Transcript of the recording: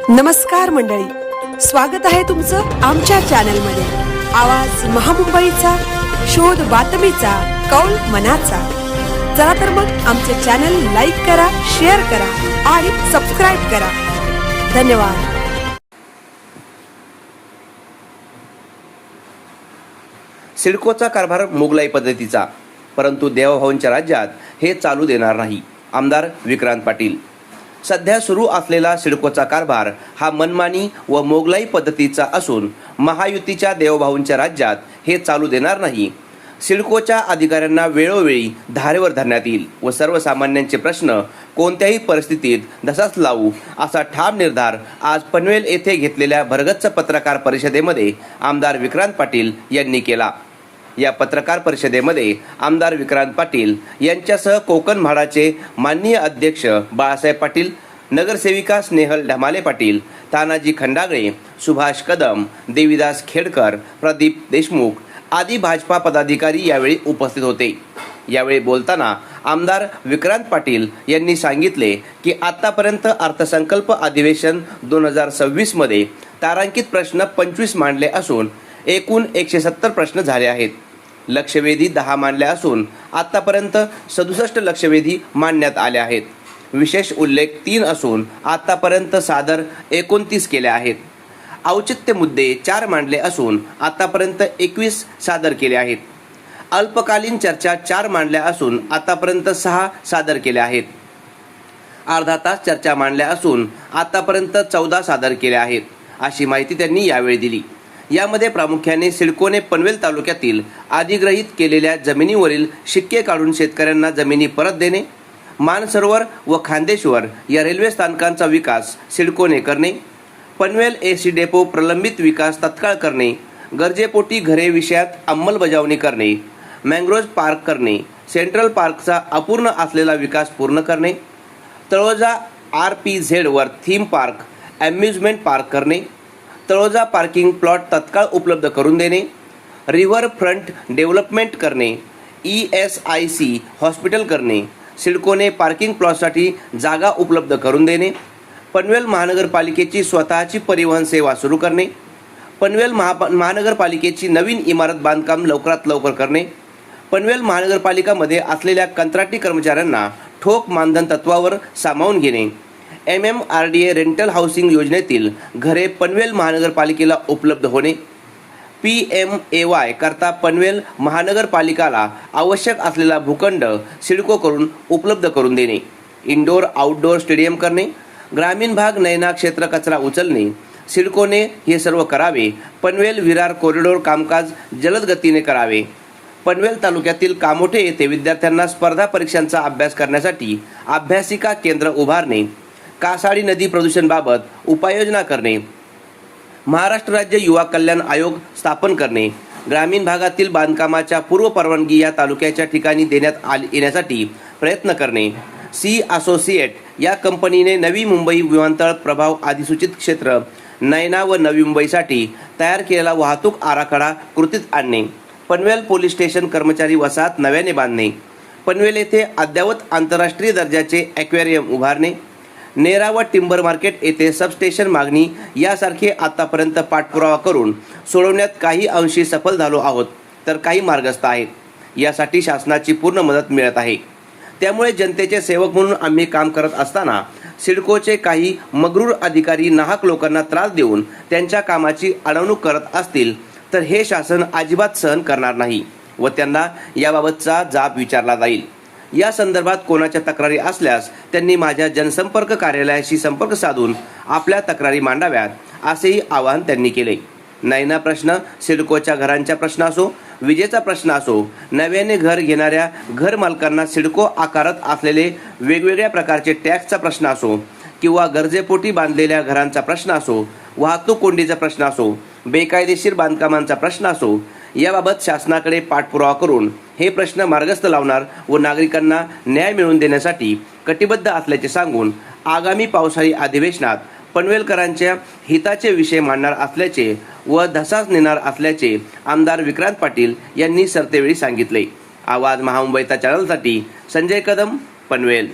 नमस्कार मंडळी, स्वागत आहे तुमचं आमच्या चॅनलमध्ये। आवाज महामुंबईचा, शोध बातमीचा, कौल मनाचा। चला तर मग आमचे चॅनल लाईक करा, शेअर करा आणि सबस्क्राइब करा। धन्यवाद। सिडकोचा कारभार मोगलाई पद्धतीचा, परंतु देवभाऊंच्या राज्यात हे चालू देणार नाही। आमदार विक्रांत पाटील। सध्या सुरू असलेला सिडकोचा कारभार हा मनमानी व मोगलाई पद्धतीचा असून महायुतीच्या देवभाऊंच्या राज्यात हे चालू देणार नाही। सिडकोच्या अधिकाऱ्यांना वेळोवेळी धारेवर धरण्यात येईल व सर्वसामान्यांचे प्रश्न कोणत्याही परिस्थितीत धसास लावू असा ठाम निर्धार आज पनवेल येथे घेतलेल्या भरगच्च पत्रकार परिषदेमध्ये आमदार विक्रांत पाटील यांनी केला। या पत्रकार परिषदेमध्ये आमदार विक्रांत पाटील यांच्यासह कोकण म्हाडाचे माननीय अध्यक्ष बाळासाहेब पाटील, नगरसेविका स्नेहल ढमाले पाटील, तानाजी खंडागळे, सुभाष कदम, देवीदास खेडकर, प्रदीप देशमुख आदी भाजपा पदाधिकारी यावेळी उपस्थित होते। यावेळी बोलताना आमदार विक्रांत पाटील यांनी सांगितले की आतापर्यंत अर्थसंकल्प अधिवेशन 2026 मध्ये तारांकित प्रश्न 25 मांडले असून एकूण 170 प्रश्न झाले आहेत। लक्षवेधी 10 मांडले असून आतापर्यंत 67 लक्षवेधी मांडण्यात आले आहेत। विशेष उल्लेख 3 असून आतापर्यंत सादर 29 केले आहेत। औचित्य मुद्दे 4 मांडले असून आतापर्यंत 21 सादर केले आहेत। अल्पकालीन चर्चा 4 मांडल्या असून आतापर्यंत 6 सादर केल्या आहेत। अर्धा तास चर्चा मांडल्या असून आतापर्यंत 14 सादर केल्या आहेत, अशी माहिती त्यांनी यावेळी दिली। यामध्ये प्रामुख्याने सिडकोने पनवेल तालुक्यातील अधिग्रहित केलेल्या जमिनीवरील शिक्के काढून शेतकऱ्यांना जमिनी परत देणे, मानसरोवर व खांदेश्वर या रेल्वे स्थानकांचा विकास सिडकोने करणे, पनवेल एसी डेपो प्रलंबित विकास तत्काळ करणे, गरजेपोटी घरे विषयात अंमलबजावणी करणे, मँग्रोव्ह पार्क करणे, सेंट्रल पार्कचा अपूर्ण असलेला विकास पूर्ण करणे, तळोजा RPZ वर थीम पार्क अम्युजमेंट पार्क करणे, तळोजा पार्किंग प्लॉट तत्काळ उपलब्ध करून देणे, रिव्हर फ्रंट डेव्हलपमेंट करणे, ESIC हॉस्पिटल करणे, सिडकोने पार्किंग प्लॉटसाठी जागा उपलब्ध करून देणे, पनवेल महानगरपालिकेची स्वतःची परिवहन सेवा सुरू करणे, पनवेल महानगरपालिकेची नवीन इमारत बांधकाम लवकरात लवकर करणे, पनवेल महानगरपालिकामध्ये असलेल्या कंत्राटी कर्मचाऱ्यांना ठोक मानधन तत्वावर सामावून घेणे, MMRDA रेंटल हाऊसिंग योजनेतील घरे पनवेल महानगरपालिकेला उपलब्ध होणे, PMAY करता पनवेल महानगरपालिकाला आवश्यक असलेला भूखंड सिडको करून उपलब्ध करून देणे, इंडोर आउटडोर स्टेडियम करणे, ग्रामीण भाग नैना क्षेत्र कचरा उचलणे, सिडकोने हे सर्व करावे। पनवेल विरार कॉरिडॉर कामकाज जलद गतीने करावे। पनवेल तालुक्यातील कामोठे येथे विद्यार्थ्यांना स्पर्धा परीक्षांचा अभ्यास करण्यासाठी अभ्यासिका केंद्र उभारणे, कासाडी नदी प्रदूषणाबाबत उपाययोजना करणे, महाराष्ट्र राज्य युवा कल्याण आयोग स्थापन करणे, ग्रामीण भागातील बांधकामाच्या पूर्व परवानगी या तालुक्याच्या ठिकाणी देण्यात येण्यासाठी प्रयत्न करणे, सी असोसिएट या कंपनीने नवी मुंबई विमानतळ प्रभाव अधिसूचित क्षेत्र नैना व नवी मुंबईसाठी तयार केलेला वाहतूक आराखडा कृतीत आणणे, पनवेल पोलीस स्टेशन कर्मचारी वसाहत नव्याने बांधणे, पनवेल येथे अद्ययावत आंतरराष्ट्रीय दर्जाचे ॲक्वेरियम उभारणे, नेरा व टिंबर मार्केट येथे सबस्टेशन मागणी यासारखे आतापर्यंत पाठपुरावा करून सोडवण्यात काही अंशी सफल झालो आहोत, तर काही मार्गस्थ आहेत। यासाठी शासनाची पूर्ण मदत मिळत आहे। त्यामुळे जनतेचे सेवक म्हणून आम्ही काम करत असताना सिडकोचे काही मग्रूर अधिकारी नाहक लोकांना त्रास देऊन त्यांच्या कामाची अडवणूक करत असतील तर हे शासन अजिबात सहन करणार नाही व त्यांना याबाबतचा जाब विचारला जाईल। या संदर्भात कोणाच्या तक्रारी असल्यास त्यांनी माझ्या जनसंपर्क कार्यालयाशी संपर्क साधून आपल्या तक्रारी मांडाव्यात, असेही आवाहन त्यांनी केले। नैना प्रश्न, सिडकोच्या घरांचा प्रश्न असो, विजेचा प्रश्न असो, नव्याने घर घेणाऱ्या घर मालकांना सिडको आकारत असलेले वेगवेगळ्या प्रकारचे टॅक्सचा प्रश्न असो किंवा गरजेपोटी बांधलेल्या घरांचा प्रश्न असो, वाहतूक कोंडीचा प्रश्न असो, बेकायदेशीर बांधकामांचा प्रश्न असो, याबाबत शासनाकडे पाठपुरावा करून हे प्रश्न मार्गस्थ लावणार व नागरिकांना न्याय मिळवून देण्यासाठी कटिबद्ध असल्याचे सांगून आगामी पावसाळी अधिवेशनात पनवेलकरांच्या हिताचे विषय मांडणार असल्याचे व धसास नेणार असल्याचे आमदार विक्रांत पाटील यांनी सरतेवेळी सांगितले। आवाज महामुंबईचा चॅनलसाठी संजय कदम, पनवेल।